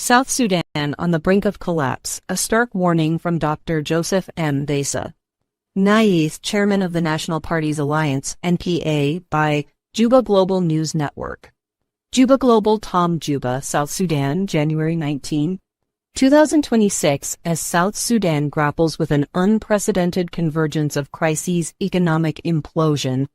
South Sudan on the brink of collapse, a stark warning from Dr. Joseph M. Desa. Nais, chairman of the National Party's Alliance, NPA, by Juba Global News Network. Juba Global Tom Juba, South Sudan, January 19, 2026, as South Sudan grapples with an unprecedented convergence of crises, economic implosion,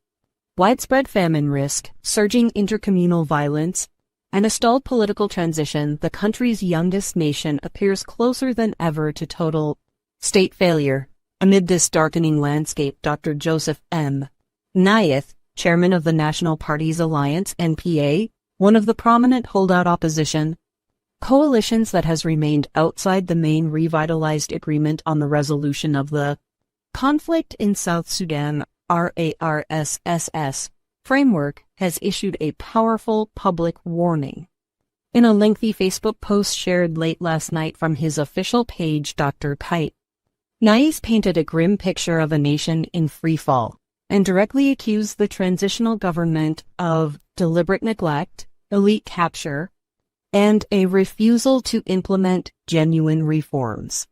widespread famine risk, surging intercommunal violence, and a stalled political transition, the country's youngest nation appears closer than ever to total state failure. Amid this darkening landscape, Dr. Joseph M. Naith, chairman of the National Party's Alliance, NPA, one of the prominent holdout opposition coalitions that has remained outside the main revitalized agreement on the resolution of the conflict in South Sudan, RARSSS, framework, has issued a powerful public warning. In a lengthy Facebook post shared late last night from his official page, Dr. Kite Nais painted a grim picture of a nation in freefall and directly accused the transitional government of deliberate neglect, elite capture, and a refusal to implement genuine reforms.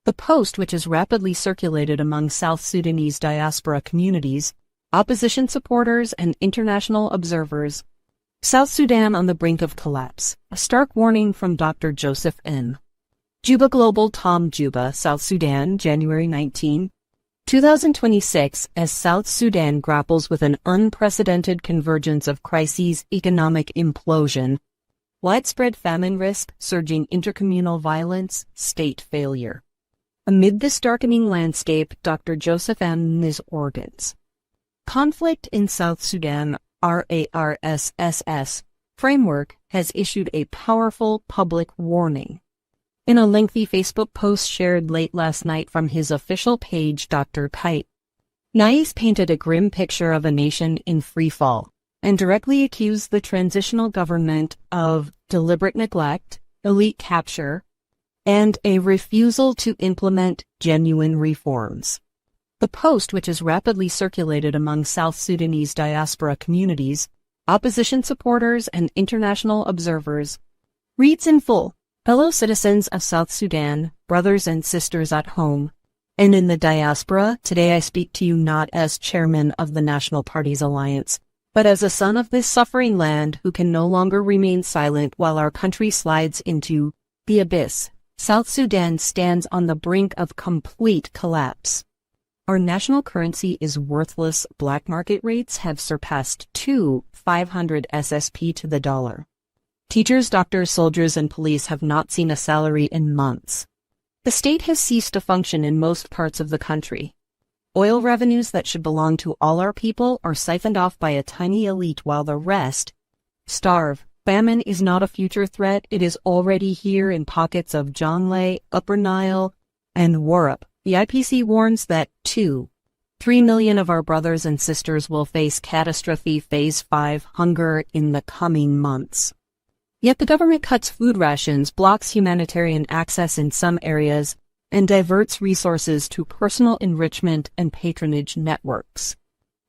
The post, which is rapidly circulated among South Sudanese diaspora communities, opposition supporters, and international observers, South Sudan on the brink of collapse, a stark warning from Dr. Joseph M. Juba Global Tom Juba, South Sudan, January 19, 2026, as South Sudan grapples with an unprecedented convergence of crises, economic implosion, widespread famine risk, surging intercommunal violence, state failure. Amid this darkening landscape, Dr. Joseph M. His organs. Conflict in South Sudan, RARSSS, framework, has issued a powerful public warning. In a lengthy Facebook post shared late last night from his official page, Dr. Kite Nais painted a grim picture of a nation in freefall and directly accused the transitional government of deliberate neglect, elite capture, and a refusal to implement genuine reforms. The post, which is rapidly circulated among South Sudanese diaspora communities, opposition supporters, and international observers, reads in full: Fellow citizens of South Sudan, brothers and sisters at home and in the diaspora, today I speak to you not as chairman of the National Party's Alliance, but as a son of this suffering land who can no longer remain silent while our country slides into the abyss. South Sudan stands on the brink of complete collapse. Our national currency is worthless. Black market rates have surpassed 500 SSP to the dollar. Teachers, doctors, soldiers, and police have not seen a salary in months. The state has ceased to function in most parts of the country. Oil revenues that should belong to all our people are siphoned off by a tiny elite while the rest starve. Famine is not a future threat. It is already here in pockets of Jonglei, Upper Nile, and Warrap. The IPC warns that 3 million of our brothers and sisters will face catastrophe phase 5 hunger in the coming months. Yet the government cuts food rations, blocks humanitarian access in some areas, and diverts resources to personal enrichment and patronage networks.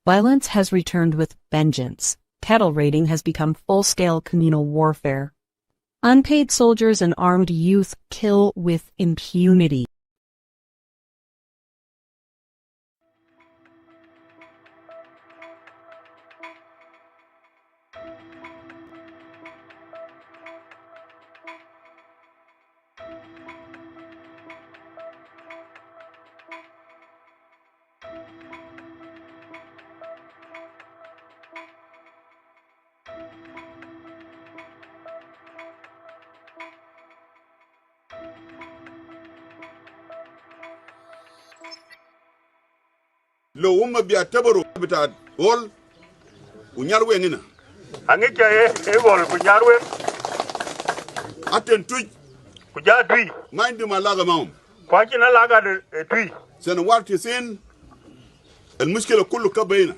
Violence has returned with vengeance. Cattle raiding has become full-scale communal warfare. Unpaid soldiers and armed youth kill with impunity. Lo umma biya tabaro bita wol unyarwe ngina angi ke wol kunyarwe aten tuj kuja tui mindi malaga maum kwa kina laga de tui sana warti sin المشكله كله كبينه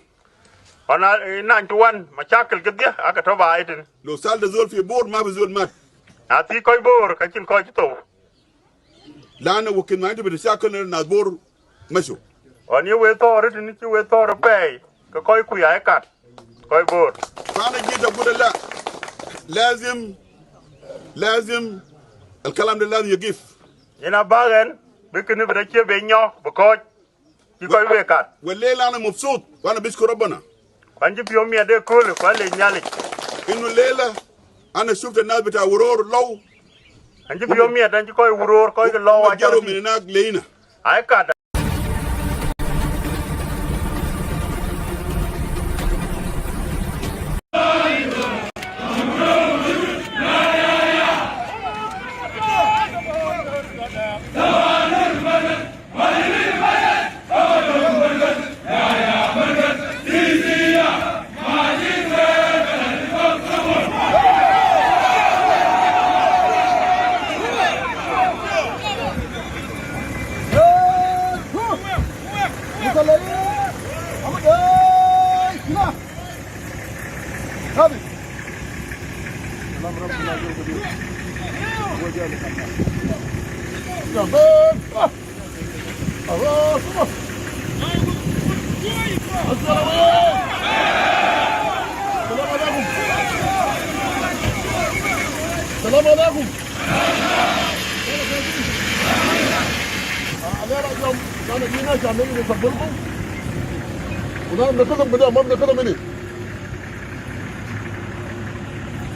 انا 91 مشاكل قديه aka toba aitin لو سال ده زول في بور ما بزول مات ati koy bor kakin koy to لانه وكن ما عنده بتشاكل الناس بور مشوا oni we tore ni ki we tore pay ko koy ku ya kat koy bor فانا جيت اقول لا لازم الكلام ده لازم يقف. ina bagen bikini bida che be nyo bako ki koy we kat والليله انا مبسوط وانا بشكر ربنا banji pio mi de kul ko le nyali انه الليله انا شفت الناس بتاع ورور لو anji pio mi dan koy wuror koy lo wa جروا من هناك لينا ay kat السلام عليكم. أنا جينا عشان نيجي نستقبلكم. ونحن بنتكلم بدأ ما بنتكلم مني.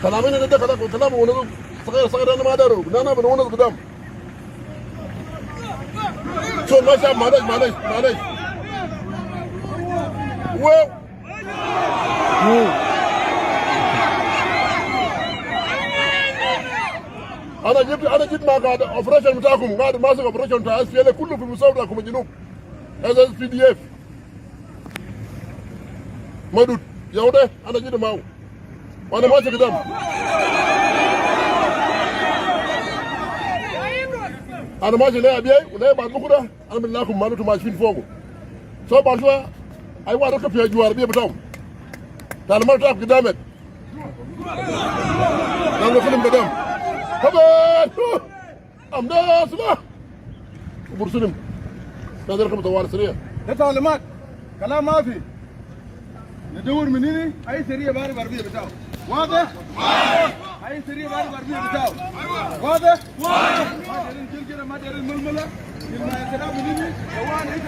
كلامنا ده كلام ونقول صغير أنا ما أدري. أنا بنونس قدام. شو ما شاف معلش. واو. انا جيت مع قاعد اوبريشن بتاعكم قاعد ماسك اوبريشن بتاع اس بي ال كله في مساعدتكم الجنوب اس بي دي اف مدود يا ده انا جيت معه وانا ماشي قدام انا ماشي لا ابي ولا بعد بكره انا من لكم مالكم ماشيين فوقه سو بعد شويه ايوه ركب في الجوار بتاعهم تعال ما تعرف قدامك يلا فيلم قدام خبر امداس ما برسلم هذا رقم طوال سريع ده تعليمات كلام ما في ندور مني اي سريه باري بربيه بتاعه واضح اي سريه باري بربيه بتاعه واضح ما دارين جلجله ما دارين ململه لما كلام مني جوان انت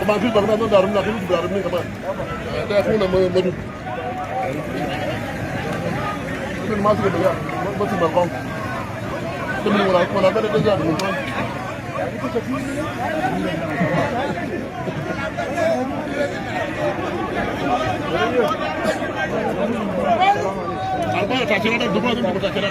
طبعا في بغداد ندارم لكن مش بيعرفني كمان ده اخونا مدود من ماسك البيع بس بالقوم من ولا ده جاب من البيع تعتمد الدبابة دي متأكدة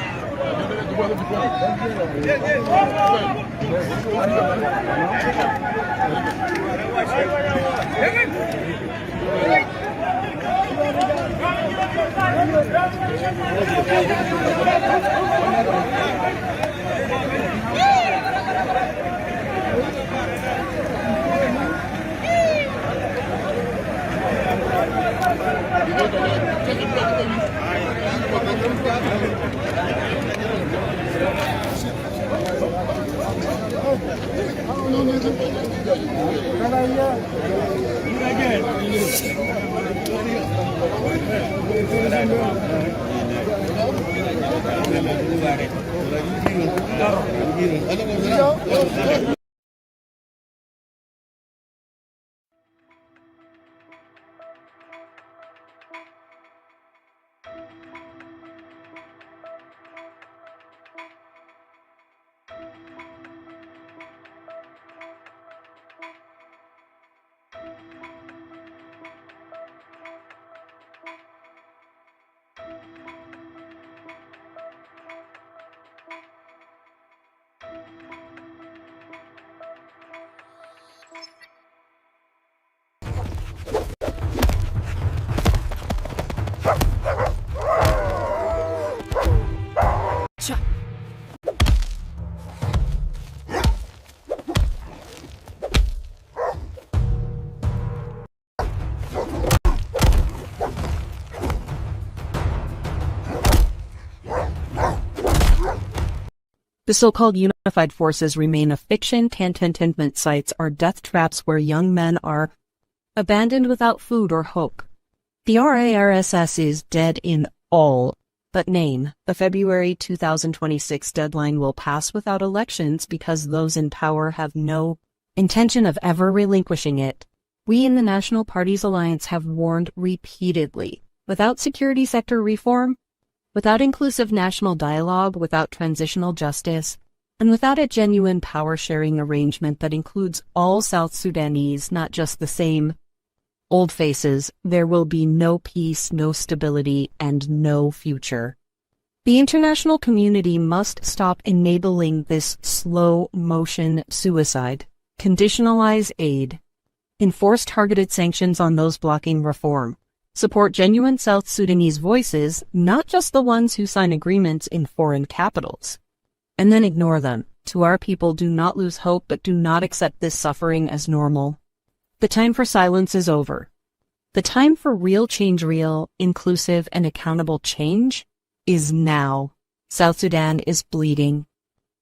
The so-called unified forces remain a fiction. Cantonment sites are death traps where young men are abandoned without food or hope. The RARSS is dead in all but name. The February 2026 deadline will pass without elections because those in power have no intention of ever relinquishing it. We in the National Parties Alliance have warned repeatedly. Without security sector reform, without inclusive national dialogue, without transitional justice, and without a genuine power-sharing arrangement that includes all South Sudanese, not just the same old faces, there will be no peace, no stability, and no future. The international community must stop enabling this slow-motion suicide, conditionalize aid, enforce targeted sanctions on those blocking reform, support genuine South Sudanese voices, not just the ones who sign agreements in foreign capitals, and then ignore them. To our people, do not lose hope, but do not accept this suffering as normal. The time for silence is over. The time for real change, real, inclusive, and accountable change is now. South Sudan is bleeding.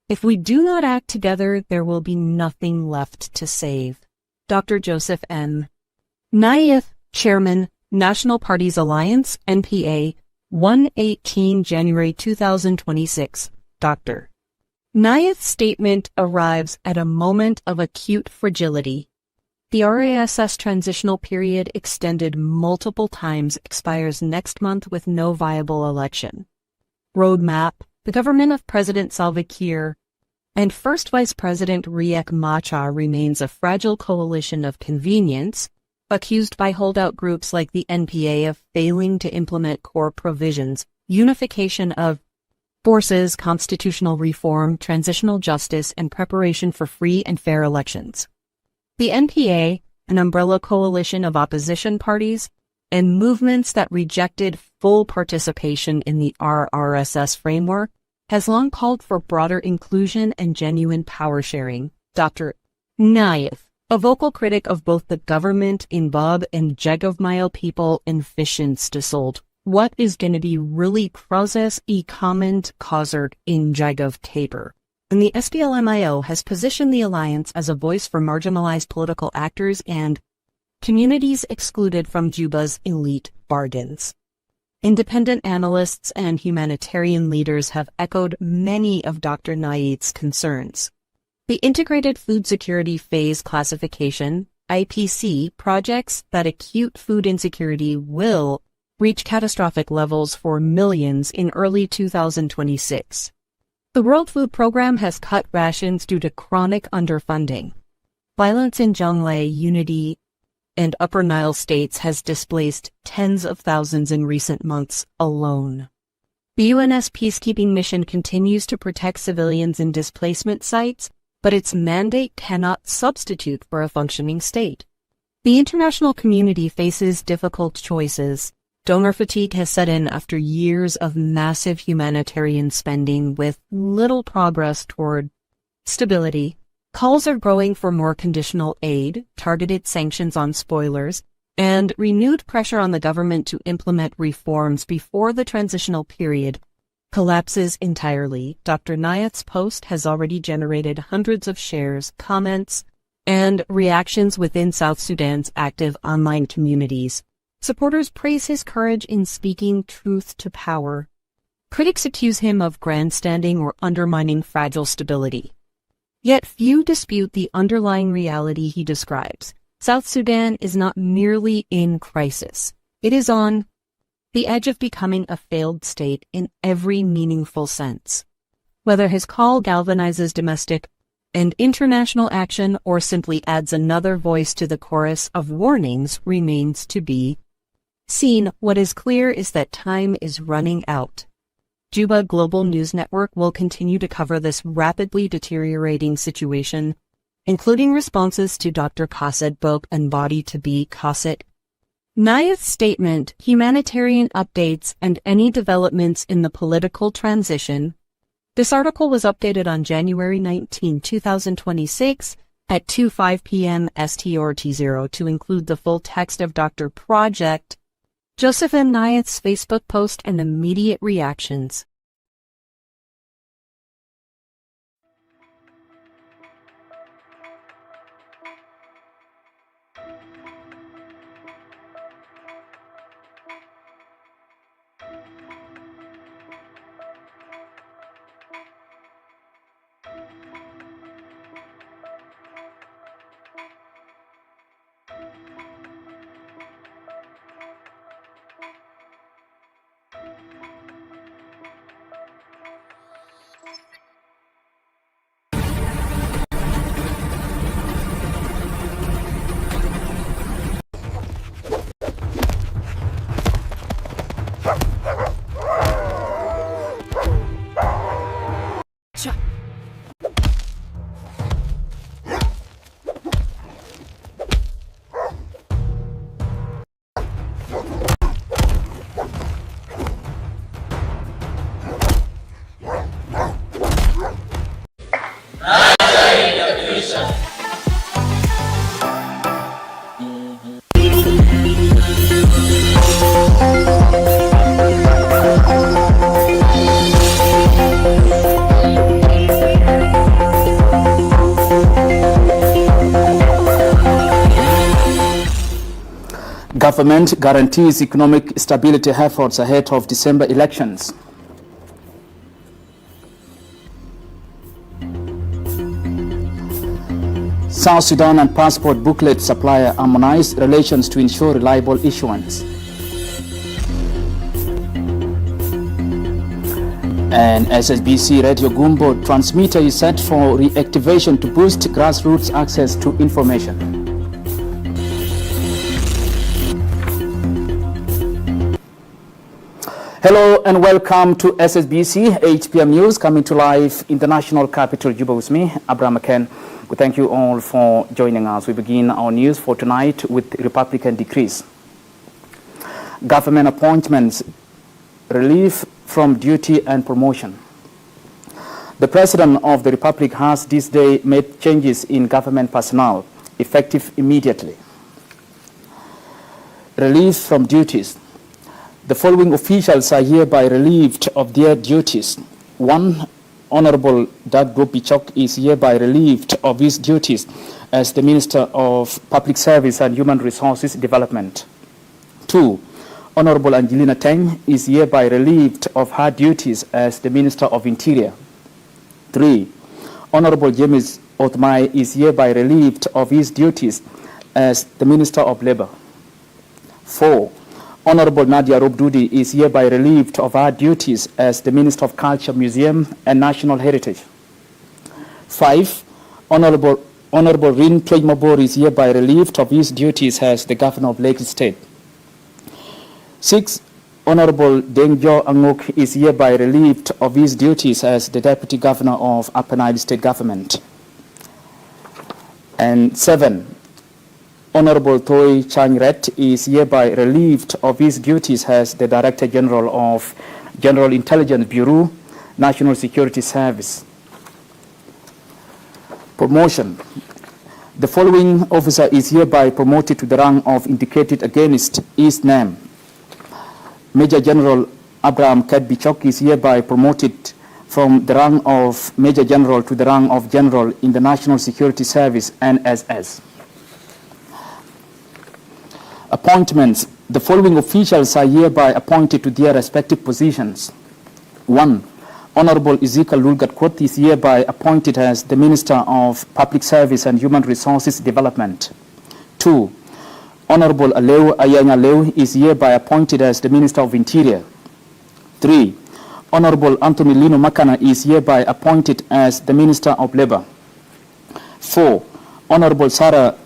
If we do not act together, there will be nothing left to save. Dr. Joseph M. Nayeth, Chairman, National Parties Alliance, NPA, 118 January 2026. Dr. Nayeth's statement arrives at a moment of acute fragility. The RASS transitional period, extended multiple times, expires next month with no viable election roadmap. The government of President Salva Kiir and First Vice President Riek Machar remains a fragile coalition of convenience, accused by holdout groups like the NPA of failing to implement core provisions, unification of forces, constitutional reform, transitional justice, and preparation for free and fair elections. The NPA, an umbrella coalition of opposition parties and movements that rejected full participation in the RRSS framework, has long called for broader inclusion and genuine power sharing. Dr. Nayeth, a vocal critic of both the government in Bob and Jegov people in Fishins desold, what is going to be really process comment caused in Jegov Tabor. And the SPLM-IO has positioned the alliance as a voice for marginalized political actors and communities excluded from Juba's elite bargains. Independent analysts and humanitarian leaders have echoed many of Dr. Nayeth's concerns. The Integrated Food Security Phase Classification, IPC, projects that acute food insecurity will reach catastrophic levels for millions in early 2026. The World Food Program has cut rations due to chronic underfunding. Violence in Jonglei, Unity, and Upper Nile states has displaced tens of thousands in recent months alone. The UN's peacekeeping mission continues to protect civilians in displacement sites, but its mandate cannot substitute for a functioning state. The international community faces difficult choices. Donor fatigue has set in after years of massive humanitarian spending with little progress toward stability. Calls are growing for more conditional aid, targeted sanctions on spoilers, and renewed pressure on the government to implement reforms before the transitional period collapses entirely. Dr. Nayeth's post has already generated hundreds of shares, comments, and reactions within South Sudan's active online communities. Supporters praise his courage in speaking truth to power. Critics accuse him of grandstanding or undermining fragile stability. Yet few dispute the underlying reality he describes. South Sudan is not merely in crisis. It is on the edge of becoming a failed state in every meaningful sense. Whether his call galvanizes domestic and international action or simply adds another voice to the chorus of warnings remains to be seen. What is clear is that time is running out. Juba Global News Network will continue to cover this rapidly deteriorating situation, including responses to Dr. Kased Book and Body to Be Kased. Nayeth's statement, humanitarian updates, and any developments in the political transition. This article was updated on January 19, 2026 at 2:05 p.m. STRT0 to include the full text of Dr. Project Joseph M. Nayeth's Facebook post and immediate reactions. Government guarantees economic stability efforts ahead of December elections. South Sudan and passport booklet supplier harmonize relations to ensure reliable issuance. And SSBC Radio Gumbo transmitter is set for reactivation to boost grassroots access to information. Hello and welcome to SSBC 8 p.m. News, coming to live in the national capital, Juba, with me, Abraham McCann. We thank you all for joining us. We begin our news for tonight with Republican decrees. Government appointments, relief from duty and promotion. The President of the Republic has this day made changes in government personnel, effective immediately. Relief from duties. The following officials are hereby relieved of their duties. 1. Honorable Dagdo Bichok is hereby relieved of his duties as the Minister of Public Service and Human Resources Development. 2. Honorable Angelina Teny is hereby relieved of her duties as the Minister of Interior. 3. Honorable James Othmai is hereby relieved of his duties as the Minister of Labour. 4. Honorable Nadia Robdudi is hereby relieved of her duties as the Minister of Culture, Museum and National Heritage. 5. Honorable Rin Twegmabor is hereby relieved of his duties as the Governor of Lake State. 6. Honorable Dengjo Angok is hereby relieved of his duties as the Deputy Governor of Upper Nile State Government. And 7. Honorable Toy Changret is hereby relieved of his duties as the Director General of General Intelligence Bureau, National Security Service. Promotion. The following officer is hereby promoted to the rank of indicated against his name. Major General Abraham Kadbichok is hereby promoted from the rank of Major General to the rank of General in the National Security Service, NSS. Appointments. The following officials are hereby appointed to their respective positions. 1. Honorable Ezekiel Lulgat-Kwot is hereby appointed as the Minister of Public Service and Human Resources Development. 2. Honorable Aleu Ayieny Aleu is hereby appointed as the Minister of Interior. 3. Honorable Anthony Lino Makana is hereby appointed as the Minister of Labour. 4. Honorable Sarah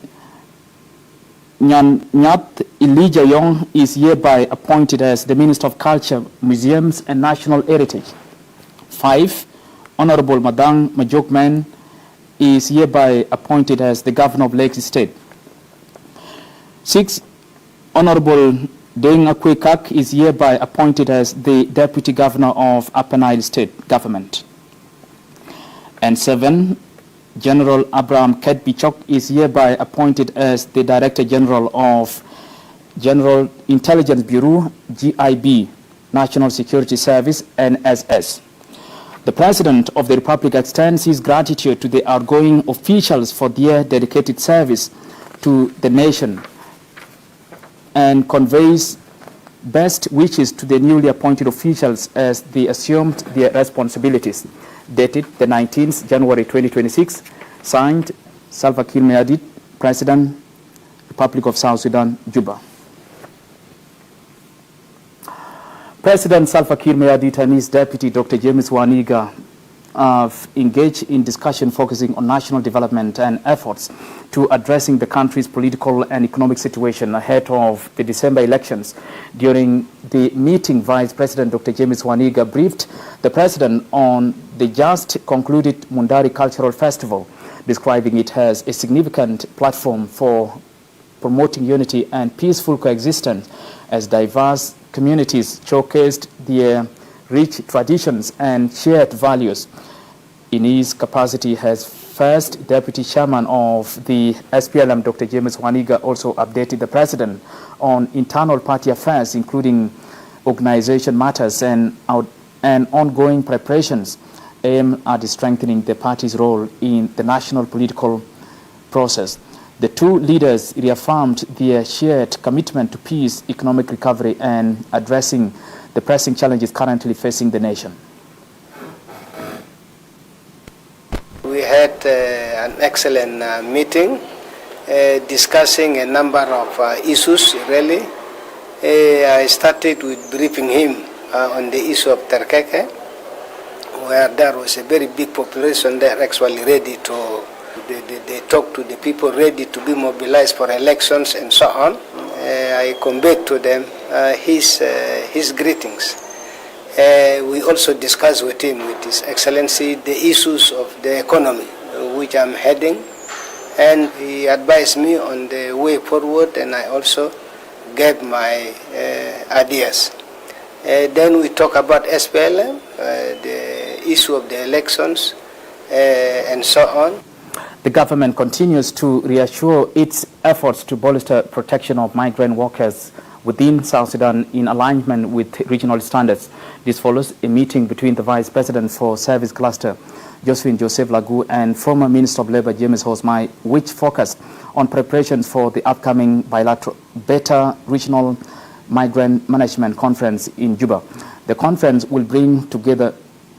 Nyat Elijah Young is hereby appointed as the Minister of Culture, Museums and National Heritage. 5. Honorable Madang Majokman is hereby appointed as the Governor of Lake State. 6. Honorable Deng Akwekak is hereby appointed as the Deputy Governor of Upper Nile State Government. And 7. General Abraham Kadbichok is hereby appointed as the Director General of General Intelligence Bureau, GIB, National Security Service, NSS. The President of the Republic extends his gratitude to the outgoing officials for their dedicated service to the nation and conveys best wishes to the newly appointed officials as they assumed their responsibilities. Dated the 19th January 2026, signed Salva Kiir Mayardit, President, Republic of South Sudan, Juba. President Salva Kiir Mayardit and his deputy, Dr. James Waniga, have engaged in discussion focusing on national development and efforts to addressing the country's political and economic situation ahead of the December elections. During the meeting, Vice President Dr. James Waniga briefed the President on the just concluded Mundari Cultural Festival, describing it as a significant platform for promoting unity and peaceful coexistence as diverse communities showcased their rich traditions and shared values. In his capacity as first deputy chairman of the SPLM, Dr. James Waniga also updated the president on internal party affairs, including organization matters and ongoing preparations aimed at strengthening the party's role in the national political process. The two leaders reaffirmed their shared commitment to peace, economic recovery, and addressing the pressing challenges currently facing the nation. We had an excellent meeting discussing a number of issues, really. I started with briefing him on the issue of Terkeke, where there was a very big population there actually ready to, they talk to the people ready to be mobilized for elections and so on. I conveyed to them his greetings. We also discussed with him, with His Excellency, the issues of the economy, which I'm heading, and he advised me on the way forward, and I also gave my ideas. Then we talk about SPLM, the issue of the elections, and so on. The government continues to reassure its efforts to bolster protection of migrant workers within South Sudan in alignment with regional standards. This follows a meeting between the Vice President for Service Cluster, Josephine Joseph Lagu, and former Minister of Labour, James Hosmai, which focused on preparations for the upcoming bilateral Better Regional Migrant Management Conference in Juba. The conference will bring together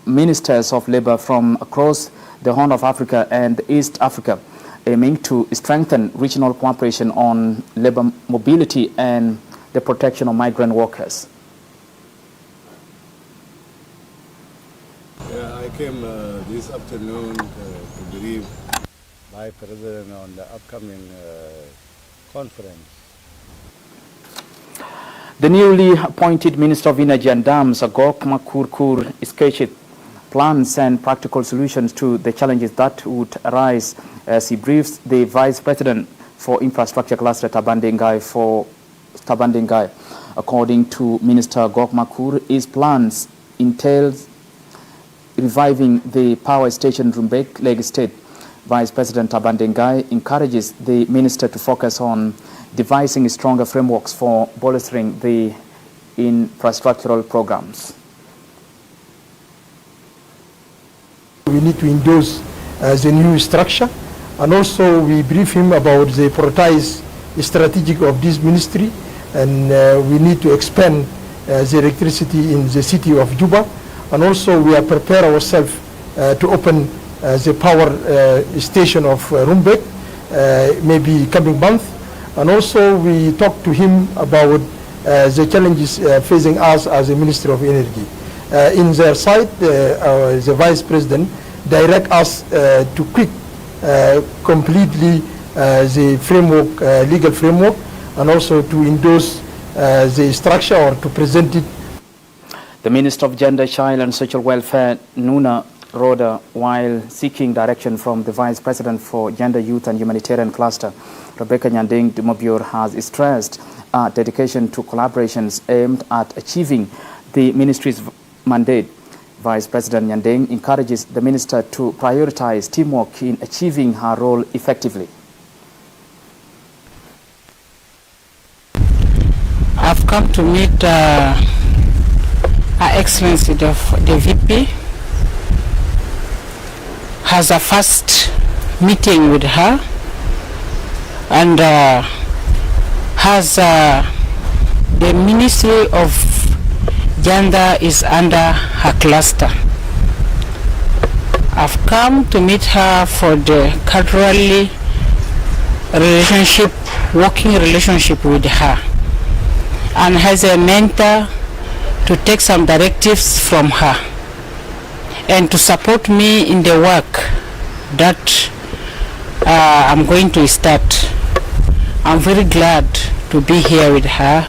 ministers of labour from across the Horn of Africa and East Africa, aiming to strengthen regional cooperation on labour mobility and the protection of migrant workers. I came this afternoon to brief my President on the upcoming conference. The newly appointed Minister of Energy and Dams, Agok Makurkur, sketched plans and practical solutions to the challenges that would arise as he briefs the Vice President for Infrastructure Cluster, Tabandengai, According to Minister Agok Makur, his plans entails reviving the power station Rumbek, Lake State. Vice President Tabandengai encourages the minister to focus on devising stronger frameworks for bolstering the infrastructural programs. We need to endorse the new structure, and also we brief him about the prioritized strategic of this ministry, and we need to expand the electricity in the city of Juba, and also we are prepare ourselves to open the power station of Rumbek maybe coming month, and also we talk to him about the challenges facing us as a Ministry of Energy. In their side, the Vice President direct us to quit completely the framework, legal framework, and also to endorse the structure or to present it. The Minister of Gender, Child and Social Welfare, Nuna Roda, while seeking direction from the Vice President for Gender, Youth and Humanitarian Cluster, Rebecca Nyandeng Dumobior, has stressed dedication to collaborations aimed at achieving the ministry's mandate. Vice President Nyandeng encourages the minister to prioritize teamwork in achieving her role effectively. I've come to meet Her Excellency the VP. Has a first meeting with her, and has the Ministry of Gender is under her cluster. I've come to meet her for the culturally relationship, working relationship with her, and has a mentor to take some directives from her and to support me in the work that I'm going to start. I'm very glad to be here with her.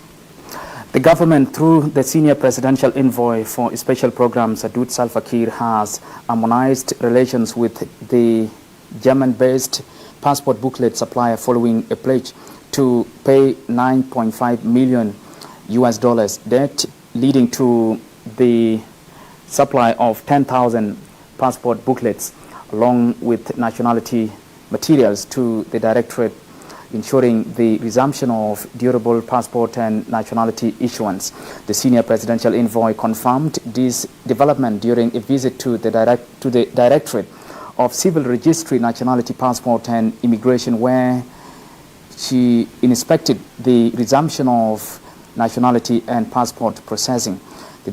The government, through the senior presidential envoy for special programs, Adut Salva Kiir, has harmonized relations with the German-based passport booklet supplier following a pledge to pay 9.5 million US dollars debt, leading to the supply of 10,000 passport booklets along with nationality materials to the Directorate, ensuring the resumption of durable passport and nationality issuance. The senior presidential envoy confirmed this development during a visit to the Directorate of Civil Registry, Nationality, Passport and Immigration, where she inspected the resumption of nationality and passport processing. The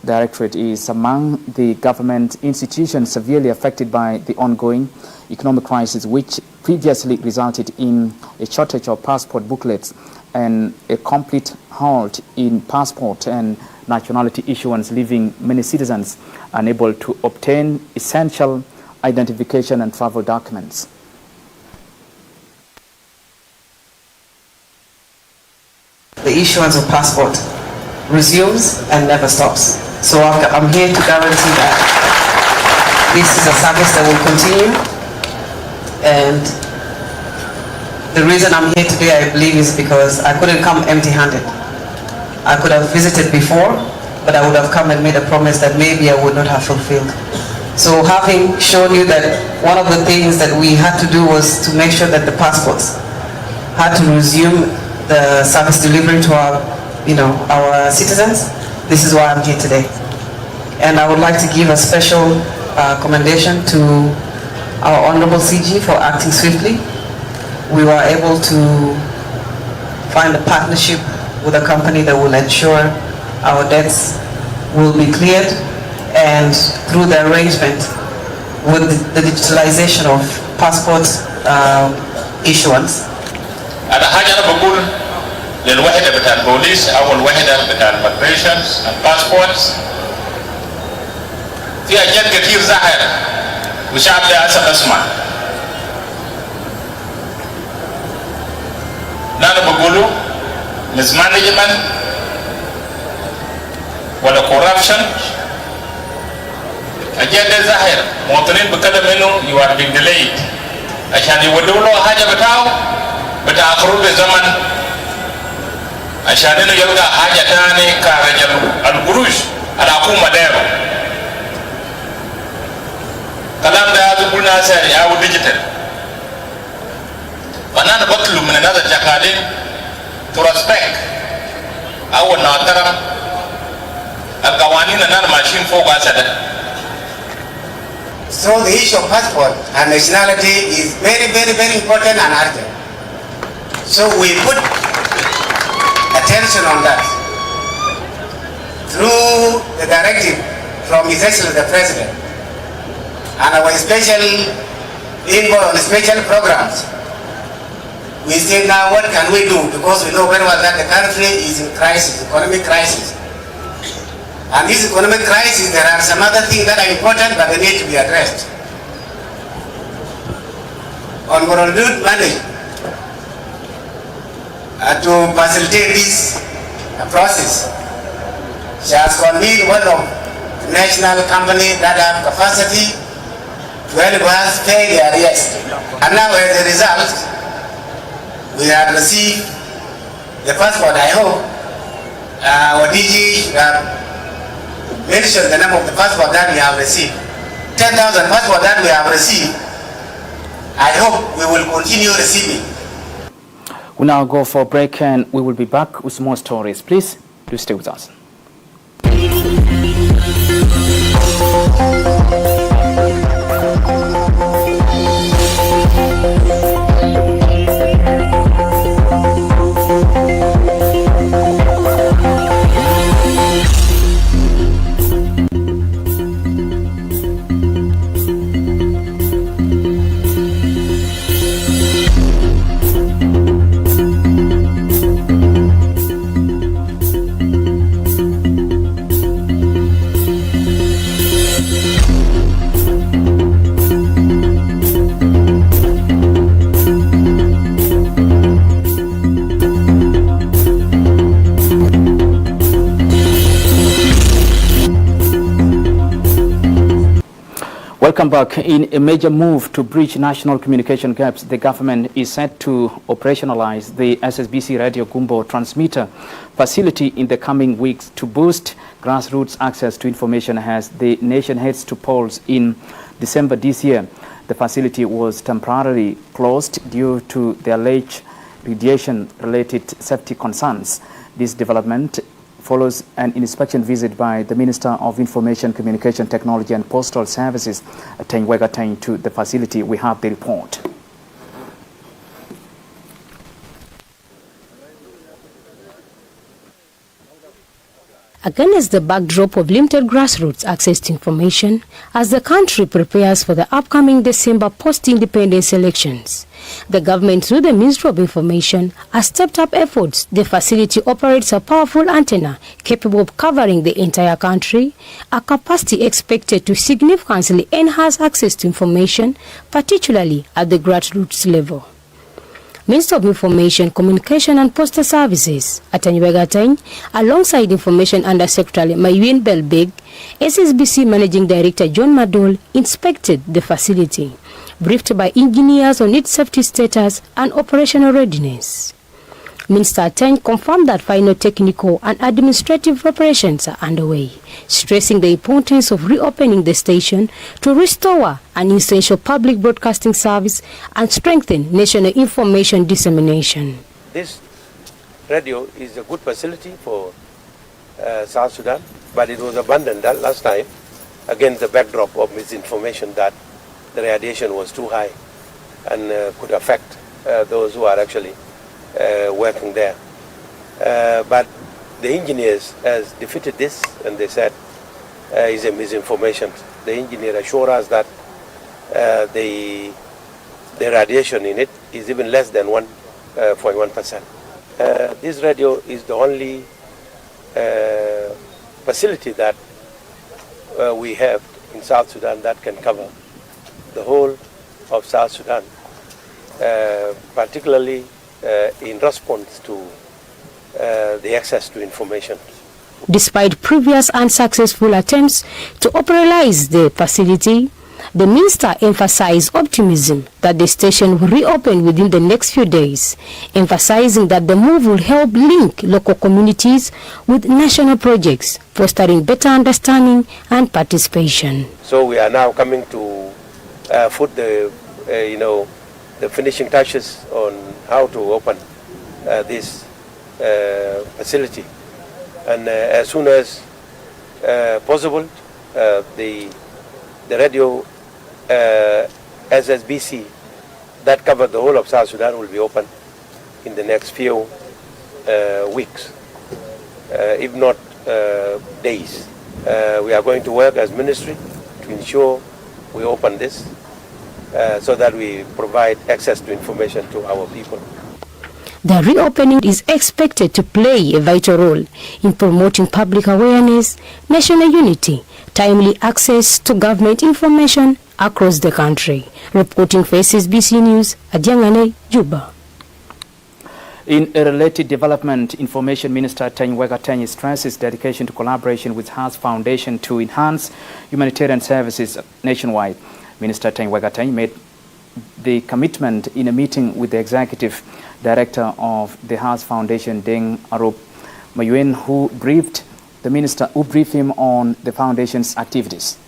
Directorate is among the government institutions severely affected by the ongoing economic crisis, which previously resulted in a shortage of passport booklets and a complete halt in passport and nationality issuance, leaving many citizens unable to obtain essential identification and travel documents. The issuance of passport resumes and never stops. So I'm here to guarantee that this is a service that will continue. And the reason I'm here today, I believe, is because I couldn't come empty-handed. I could have visited before, but I would have come and made a promise that maybe I would not have fulfilled. So having shown you that one of the things that we had to do was to make sure that the passports had to resume the service delivery to our citizens, this is why I'm here today. And I would like to give a special commendation to our Honorable CG for acting swiftly. We were able to find a partnership with a company that will ensure our debts will be cleared, and through the arrangement with the digitalization of passport issuance. للوحدة بتاع البوليس أو الوحدة بتاع المigration and passports في أجيال كثير ظاهرة والشعب ده أسف أسمع. نحن بقوله mismanagement ولا corruption أجيال ده ظاهرة. مواطنين بكلم إنه you are being delayed عشان يودوا له حاجة بتأخروا بزمن عشان انه يلقى حاجه ثانيه كرجل القروش الحكومه دايره. كلام ده لازم قلنا سري او ديجيتال. فانا بطلب من الناس الشغالين to respect او نحترم القوانين اللي ماشيين فوقها سده. So the issue of passport and nationality is very, very, very important and urgent. So we put attention on that through the directive from His Excellency the President and our special envoy on special programs. We say now what can we do, because we know very well that the country is in crisis, economic crisis. And this economic crisis, there are some other things that are important but they need to be addressed. On good money, to facilitate this process, she has convened one of the national companies that have capacity to help us pay their arrears. And now as a result, we have received the passport. I hope our DG have mentioned the number of the passport that we have received. 10,000 passport that we have received. I hope we will continue receiving. We now go for a break and we will be back with more stories. Please do stay with us. Welcome back. In a major move to bridge national communication gaps, the government is set to operationalize the SSBC Radio Gumbo transmitter facility in the coming weeks to boost grassroots access to information as the nation heads to polls in December this year. The facility was temporarily closed due to the alleged radiation-related safety concerns. This development follows an inspection visit by the Minister of Information, Communication Technology and Postal Services, Jonglei State, to the facility. We have the report. Against the backdrop of limited grassroots access to information, as the country prepares for the upcoming December post-independence elections, the government, through the Ministry of Information, has stepped up efforts. The facility operates a powerful antenna capable of covering the entire country, a capacity expected to significantly enhance access to information, particularly at the grassroots level. Minister of Information, Communication and Postal Services, Jonglei State, alongside Information Undersecretary Mayuin Belbeg, SSBC Managing Director John Madol inspected the facility, briefed by engineers on its safety status and operational readiness. Minister Teny confirmed that final technical and administrative preparations are underway, stressing the importance of reopening the station to restore an essential public broadcasting service and strengthen national information dissemination. This radio is a good facility for South Sudan, but it was abandoned that last time against the backdrop of misinformation that the radiation was too high and could affect those who are actually working there. But the engineers has defeated this, and they said it's a misinformation. The engineer assured us that the radiation in it is even less than 1.1%. This radio is the only facility that we have in South Sudan that can cover the whole of South Sudan, particularly in response to the access to information. Despite previous unsuccessful attempts to operationalize the facility, the minister emphasized optimism that the station will reopen within the next few days, emphasizing that the move will help link local communities with national projects, fostering better understanding and participation. So we are now coming to put the finishing touches on how to open this facility, and as soon as possible, the radio SSBC that covered the whole of South Sudan will be open in the next few weeks, if not days. We are going to work as ministry to ensure we open this so that we provide access to information to our people. The reopening is expected to play a vital role in promoting public awareness, national unity, timely access to government information across the country. Reporting for SSBC News, Jonglei, Juba. In a related development, Information Minister Jonglei State stresses dedication to collaboration with HAS Foundation to enhance humanitarian services nationwide. Minister Jonglei State made the commitment in a meeting with the Executive Director of the HAS Foundation, Deng Arop Mayuin, who briefed him on the foundation's activities.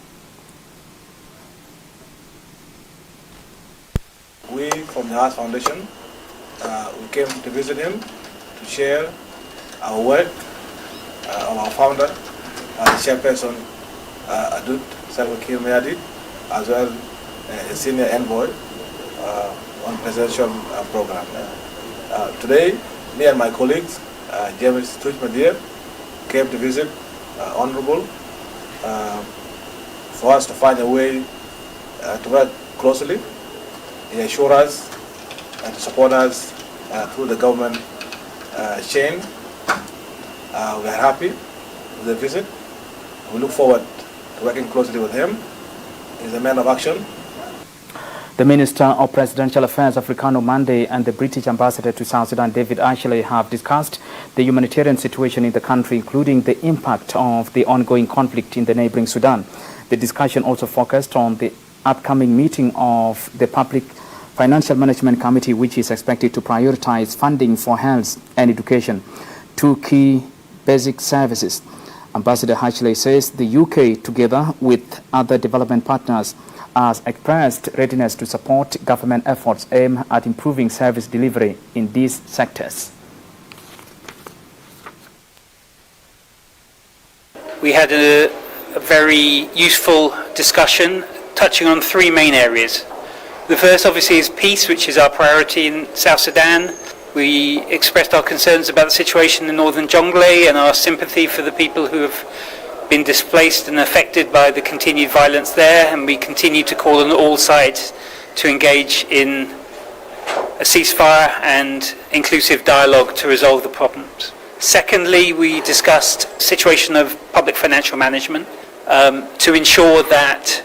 We from the HAS Foundation, we came to visit him to share our work of our founder, the chairperson, Salva Kiir Mayardit, as well as a senior envoy on presidential program. Today, me and my colleagues, James Tuchmadir, came to visit Honorable for us to find a way to work closely. He assured us and to support us through the government chain. We are happy with the visit. We look forward to working closely with him. He's a man of action. The Minister of Presidential Affairs, Africano Mande, and the British Ambassador to South Sudan, David Ashley, have discussed the humanitarian situation in the country, including the impact of the ongoing conflict in the neighboring Sudan. The discussion also focused on the upcoming meeting of the Public Financial Management Committee, which is expected to prioritize funding for health and education, two key basic services. Ambassador Hatchley says the UK, together with other development partners, has expressed readiness to support government efforts aimed at improving service delivery in these sectors. We had a very useful discussion touching on three main areas. The first obviously is peace, which is our priority in South Sudan. We expressed our concerns about the situation in northern Jonglei and our sympathy for the people who have been displaced and affected by the continued violence there, and we continue to call on all sides to engage in a ceasefire and inclusive dialogue to resolve the problems. Secondly, we discussed the situation of public financial management to ensure that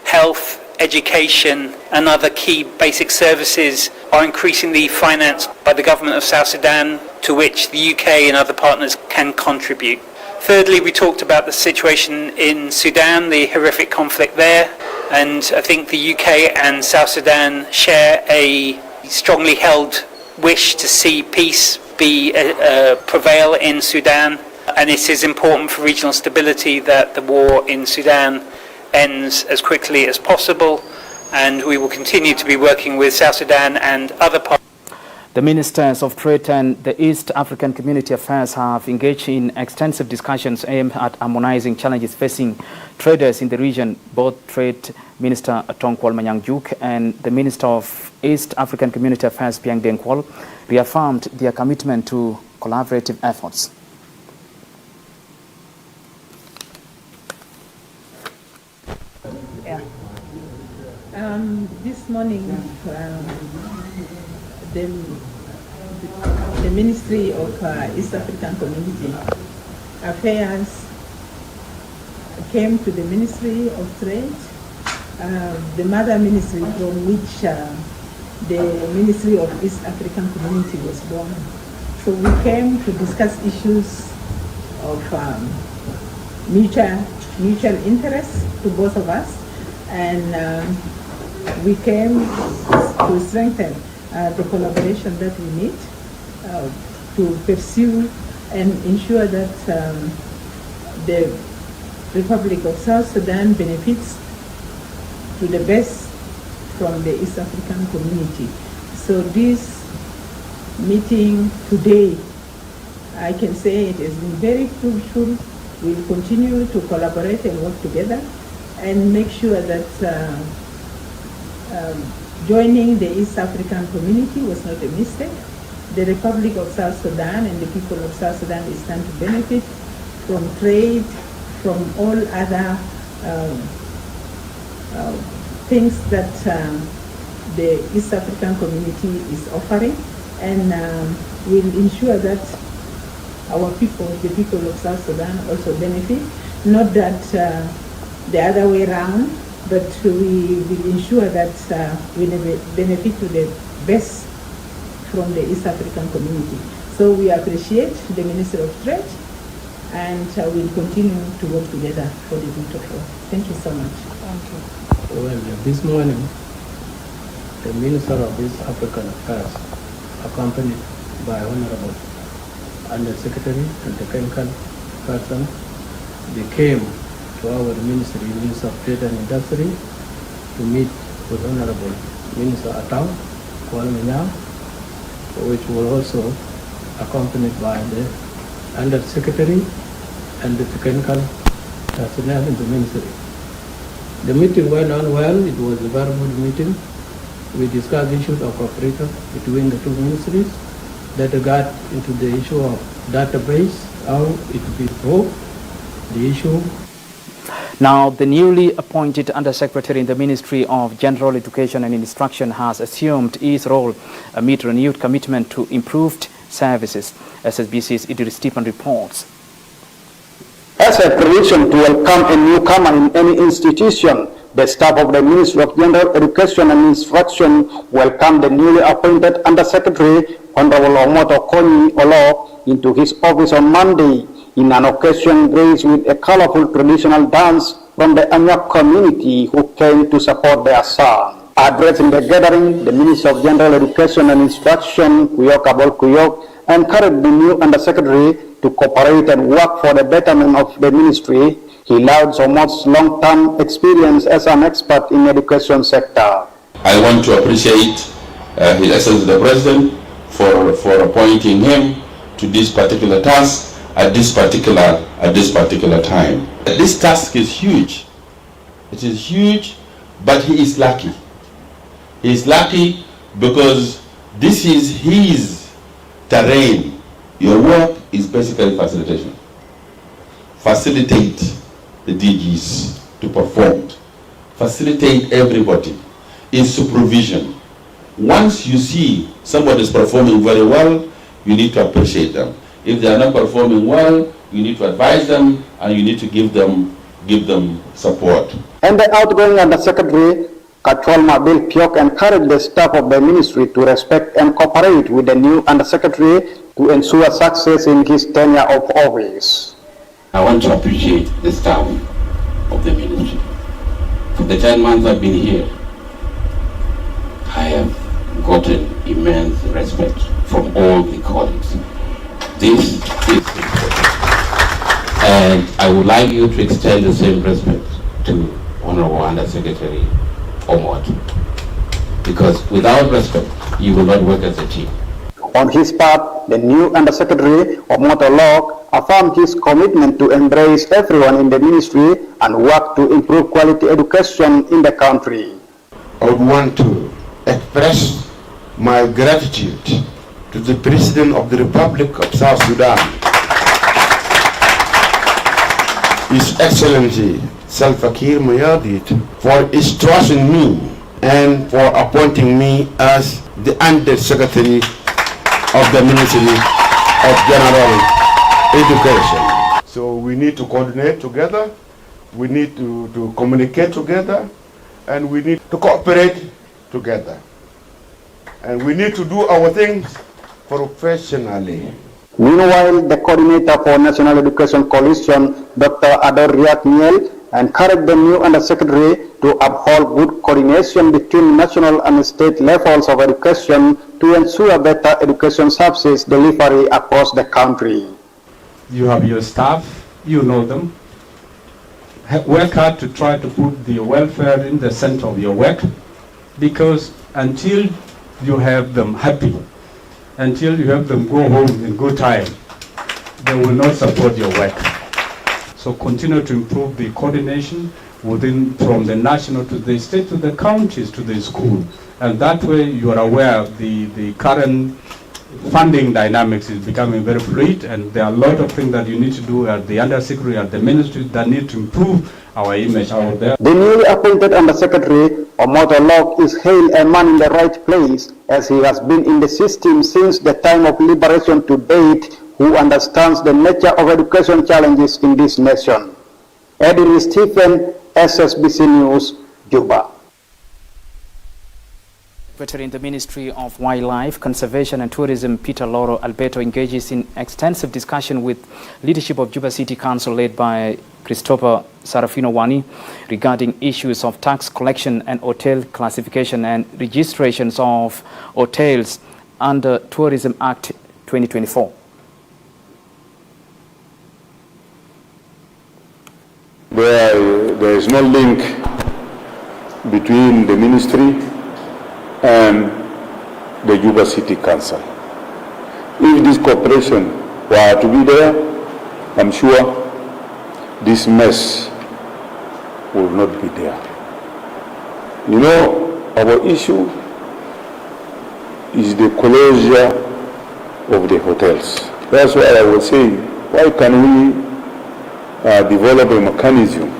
health, education and other key basic services are increasingly financed by the government of South Sudan, to which the UK and other partners can contribute. Thirdly, we talked about the situation in Sudan, the horrific conflict there, and I think the UK and South Sudan share a strongly held wish to see peace prevail in Sudan, and it is important for regional stability that the war in Sudan ends as quickly as possible, and we will continue to be working with South Sudan and other parts. The Ministers of Trade and the East African Community Affairs have engaged in extensive discussions aimed at harmonizing challenges facing traders in the region. Both Trade Minister Tongkwol Manyangjuk and the Minister of East African Community Affairs Piang Denkwol reaffirmed their commitment to collaborative efforts. Yeah. This morning, the Ministry of East African Community Affairs came to the Ministry of Trade, the mother ministry from which the Ministry of East African Community was born. So we came to discuss issues of mutual interest to both of us, and we came to strengthen the collaboration that we need to pursue and ensure that the Republic of South Sudan benefits to the best from the East African community. So this meeting today, I can say it has been very fruitful. We will continue to collaborate and work together and make sure that joining the East African community was not a mistake. The Republic of South Sudan and the people of South Sudan stand to benefit from trade, from all other things that the East African community is offering, and will ensure that our people, the people of South Sudan, also benefit. Not that the other way around, but we will ensure that we benefit to the best from the East African community. So we appreciate the Minister of Trade, and we'll continue to work together for the good of all. Thank you so much. Thank you. Well, this morning, the Minister of East African Affairs, accompanied by Honorable Undersecretary and technical person, they came to our Ministry, Minister of Trade and Industry, to meet with Honorable Minister Atau Kwal Menyang, which were also accompanied by the Undersecretary and the technical personnel in the Ministry. The meeting went on well. It was a very good meeting. We discussed issues of cooperation between the two ministries that regard into the issue of database, how it will be improved, the issue. Now, the newly appointed Undersecretary in the Ministry of General Education and Instruction has assumed his role amid renewed commitment to improved services. SSBC's Idris Stephen reports. As a tradition to welcome a newcomer in any institution, the staff of the Ministry of General Education and Instruction welcomed the newly appointed Undersecretary, Honorable Omoto Konyi Olo, into his office on Monday in an occasion graced with a colorful traditional dance from the Anyak community, who came to support their son. Addressing the gathering, the Minister of General Education and Instruction, Kuyok Abol Kuyok, encouraged the new Undersecretary to cooperate and work for the betterment of the ministry. He lauded Somot's long-term experience as an expert in the education sector. I want to appreciate His Excellency the President for appointing him to this particular task at this particular time. This task is huge. It is huge, but he is lucky. He is lucky because this is his terrain. Your work is basically facilitation. Facilitate the DGs to perform. Facilitate everybody in supervision. Once you see somebody is performing very well, you need to appreciate them. If they are not performing well, you need to advise them and you need to give them support. And the outgoing Undersecretary, Katwal Mabil Pyok, encouraged the staff of the ministry to respect and cooperate with the new Undersecretary to ensure success in his tenure of office. I want to appreciate the staff of the ministry. For the 10 months I've been here, I have gotten immense respect from all the colleagues. This is and I would like you to extend the same respect to Honorable Undersecretary Omot, because without respect, you will not work as a team. On his part, the new Undersecretary Omot Olok affirmed his commitment to embrace everyone in the ministry and work to improve quality education in the country. I would want to express my gratitude to the President of the Republic of South Sudan, His Excellency Salva Kiir Mayardit, for his trust in me and for appointing me as the Undersecretary of the Ministry of General Education. So we need to coordinate together, we need to communicate together, and we need to cooperate together. And we need to do our things professionally. Meanwhile, the coordinator for National Education Coalition, Dr. Riek, encouraged the new Undersecretary to uphold good coordination between national and state levels of education to ensure better education services delivery across the country. You have your staff, you know them. Work hard to try to put the welfare in the center of your work, because until you have them happy, until you have them go home in good time, they will not support your work. So continue to improve the coordination from the national to the state to the counties to the school. And that way you are aware of the current funding dynamics is becoming very fluid, and there are a lot of things that you need to do at the Undersecretary, at the ministry, that need to improve our image out there. The newly appointed Undersecretary, Omot Olok, is hailed a man in the right place, as he has been in the system since the time of liberation to date, who understands the nature of education challenges in this nation. Edwin Stephen, SSBC News, Juba. Secretary in the Ministry of Wildlife, Conservation and Tourism, Peter Loro Alberto, engages in extensive discussion with leadership of Juba City Council led by Christopher Sarafino Wani regarding issues of tax collection and hotel classification and registrations of hotels under Tourism Act 2024. There is no link between the ministry and the Juba City Council. If this cooperation were to be there, I'm sure this mess will not be there. You know, our issue is the closure of the hotels. That's why I was saying, why can we develop a mechanism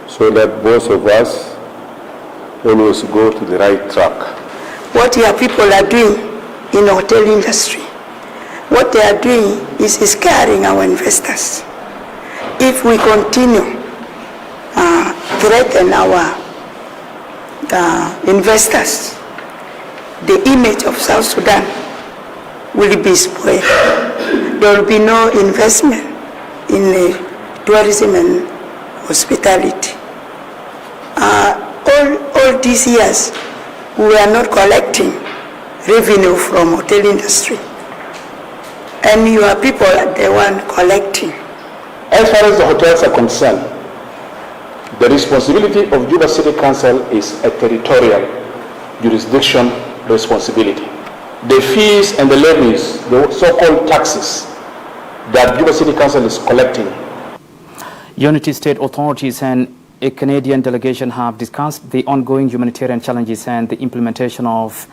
so that both of us always go to the right track. What your people are doing in the hotel industry, what they are doing is scaring our investors. If we continue threaten our investors, the image of South Sudan will be spoiled. There will be no investment in tourism and hospitality. All these years, we are not collecting revenue from hotel industry. And your people are the one collecting. As far as the hotels are concerned, the responsibility of Juba City Council is a territorial jurisdiction responsibility. The fees and the levies, the so-called taxes that Juba City Council is collecting. Unity State authorities and a Canadian delegation have discussed the ongoing humanitarian challenges and the implementation of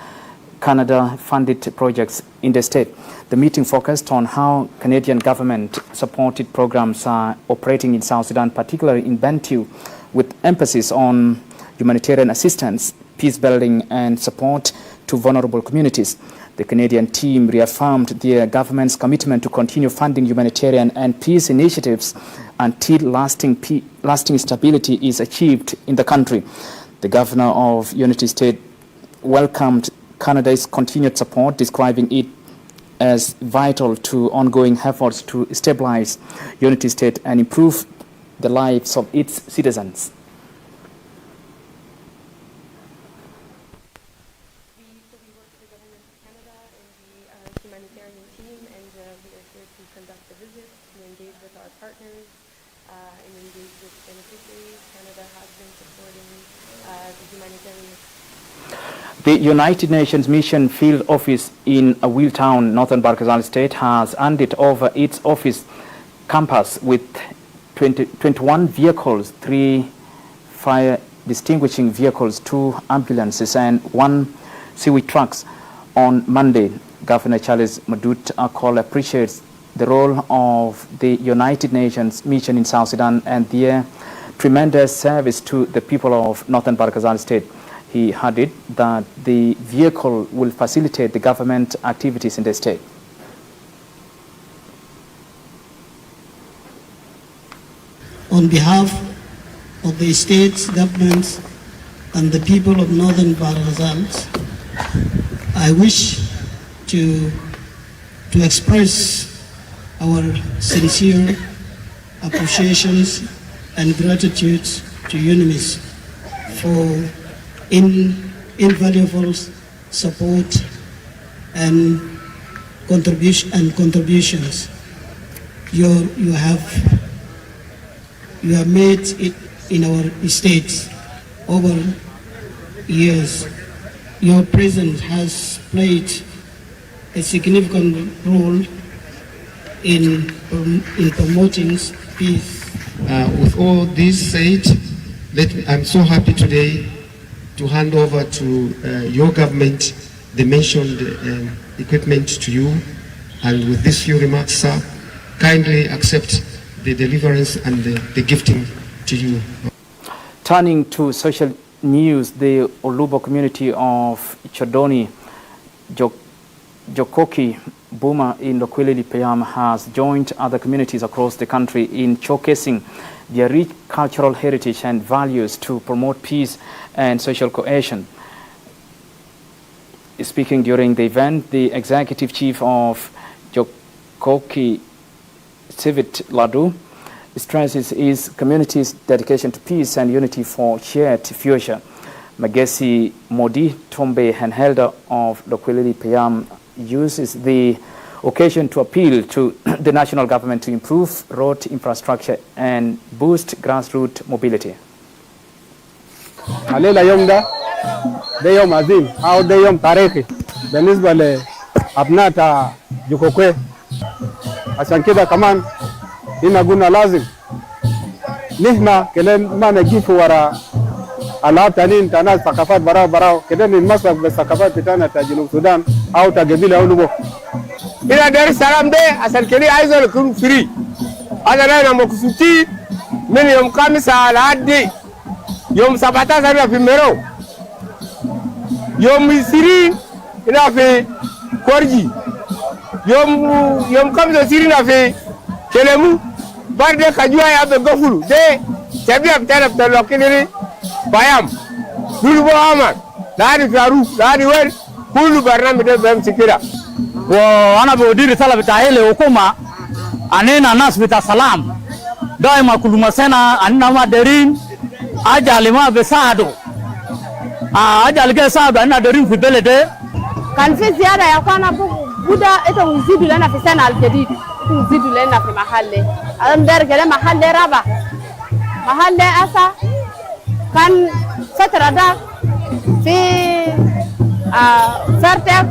Canada-funded projects in the state. The meeting focused on how Canadian government-supported programs are operating in South Sudan, particularly in Bentiu, with emphasis on humanitarian assistance, peace building, and support to vulnerable communities. The Canadian team reaffirmed their government's commitment to continue funding humanitarian and peace initiatives until lasting stability is achieved in the country. The governor of Unity State welcomed Canada's continued support, describing it as vital to ongoing efforts to stabilize Unity State and improve the lives of its citizens. Humanitarian team, and we are here to conduct the visit, to engage with our partners, and engage with beneficiaries. Canada has been supporting the humanitarian. The United Nations Mission Field Office in Willtown, Northern Barkazal State, has handed over its office campus with 21 vehicles, 3 fire distinguishing vehicles, 2 ambulances, and 1 sewage trucks on Monday. Governor Charles Madut Akol appreciates the role of the United Nations mission in South Sudan and their tremendous service to the people of Northern Barkazal State. He added that the vehicle will facilitate the government activities in the state. On behalf of the state's governments and the people of Northern Barkazal, I wish to express our sincere appreciations and gratitude to UNMISS for invaluable support and contributions. You have made it in our states over years. Your presence has played a significant role in promoting peace. With all this said, I'm so happy today to hand over to your government the mentioned equipment to you, and with these few remarks, sir, kindly accept the deliverance and the gifting to you. Turning to social news, the Olubo community of Chodoni, Jokoki, Buma in Lokwilili Payam has joined other communities across the country in showcasing their rich cultural heritage and values to promote peace and social cohesion. Speaking during the event, the executive chief of Jokoki, Sivit Ladu, stresses his community's dedication to peace and unity for shared future. Magesi Modi Tombe, an elder of Lokwilili Payam, uses the occasion to appeal to the national government to improve road infrastructure and boost grassroots mobility. علينا يوم ده يوم عظيم أو ده يوم تاريخي بالنسبة لأبناء جوكوكي. عشان كده كمان هنا قلنا لازم نحن كلام ما نجيف ورا العاب تانيين تانا ثقافات براو كده نمسك بالثقافات بتاعنا تا جنوب السودان أو تا قبيلة أو لبو. هنا دار السلام ده عشان كده عايز يكون فري. هذا أنا مقصودي من يوم 5 على عدي يوم 17 في ميرو، يوم 20 هنا في كورجي، يوم 25 هنا في كلمو، بعد كجوا يا بقفلو ده شبيه بتاعنا لكن بايام دول بوامر لاني فاروق لاني وين كل برنامج ده بمشي كده. وانا بودي رساله بتاعي للحكومه اننا ناس بتاع سلام دائما كل ما سنه اننا ما دارين ajali ma besado ajali ke sado ana dorin fi belede kan fi ziada ya kwana buda ita uzidu lana fi sana aljadid uzidu lana fi mahalle adam dergele mahalle raba mahalle asa kan فترة ده في فرتك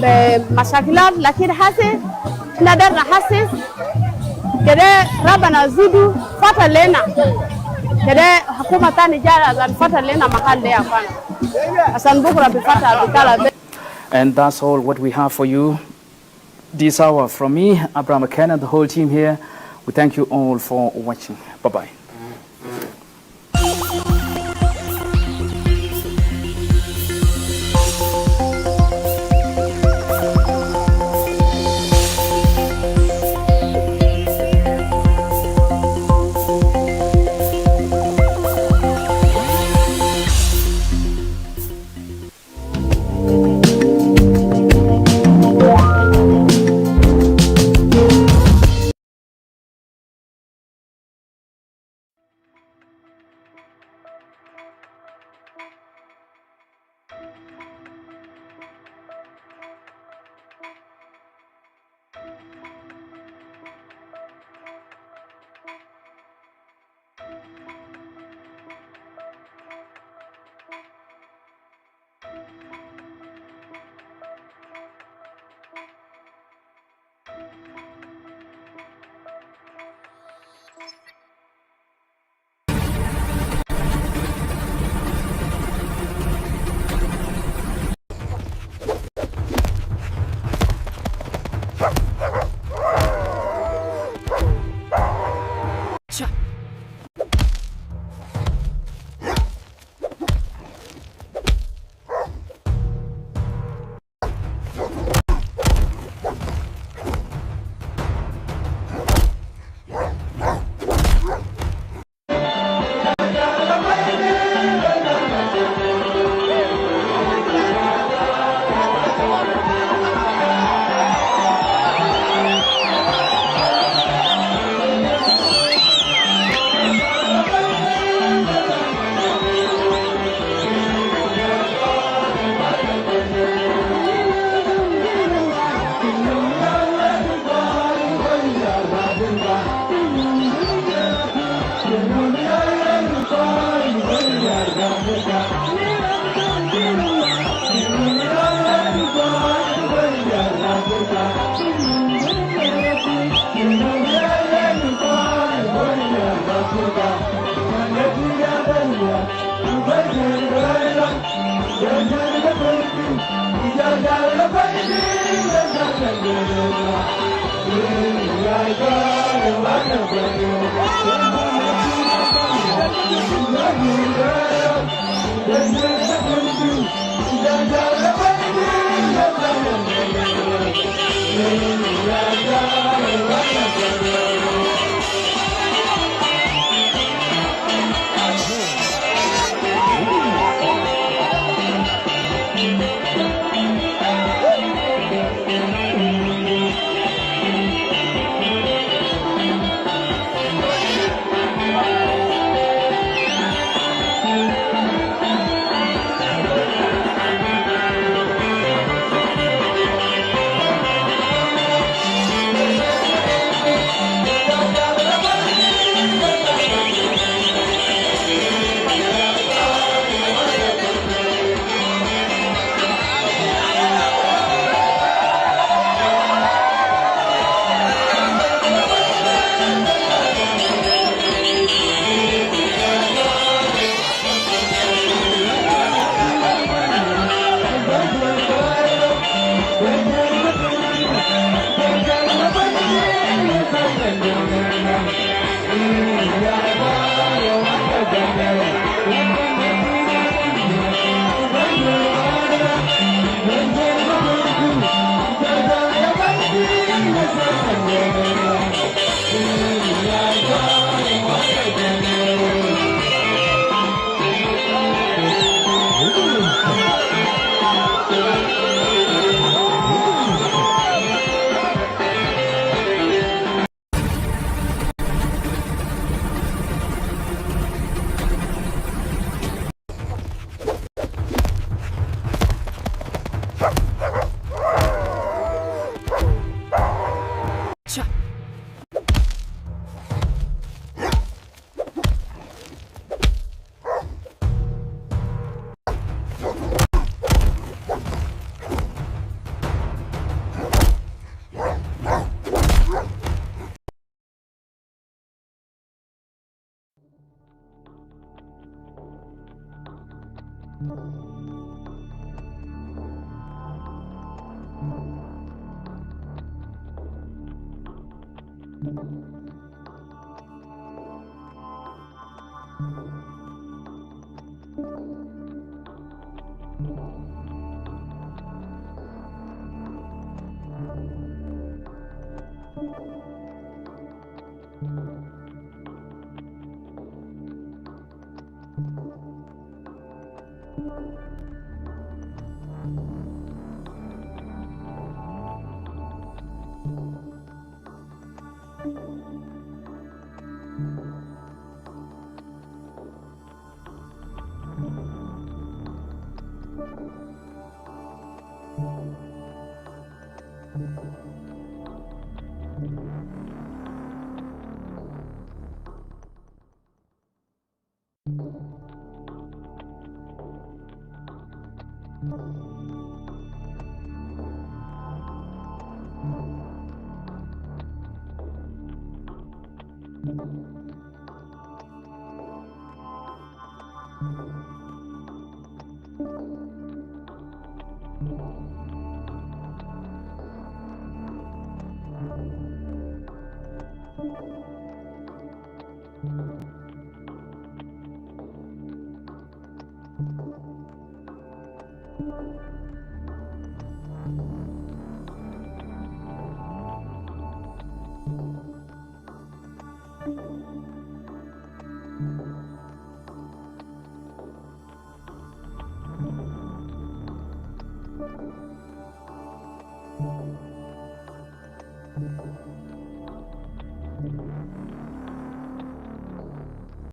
بمشاكلات لكن حاسس نقدر نحسس كده ربنا زيدو فترة لنا كده حكومة تاني جاء فترة لنا محل ده أفضل عشان بكرة بفترة بكرة. And that's all what we have for you this hour. From me, Abraham McKenna, and the whole team here, we thank you all for watching. Bye-bye.